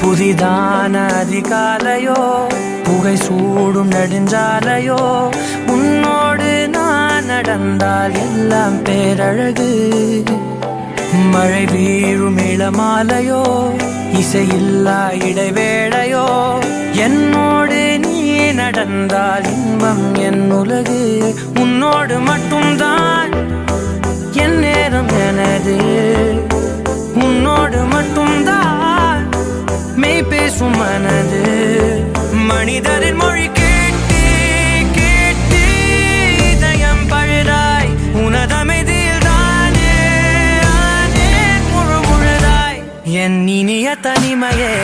புதிதான அதிகாலையோ புகை சூடும் நெடுஞ்சாலையோ உன்னோடு நான் நடந்தால் எல்லாம் பேரழகு. மழை வீழும் இளமாலையோ இசையில்லா இடைவேளையோ என்னோடு நீ நடந்தால் இன்பம் என் உலகு. உன்னோடு மட்டும்தான் என் நேரம் எனது, உன்னோடு மட்டும்தான் மெய் பேசும் மனது. மனிதரின் மொழி கேட்டு கேட்டு இதயம் பழுதாய் உனதமைதியில் தானே முழு முழுதாய் என் இனிய தனிமையே.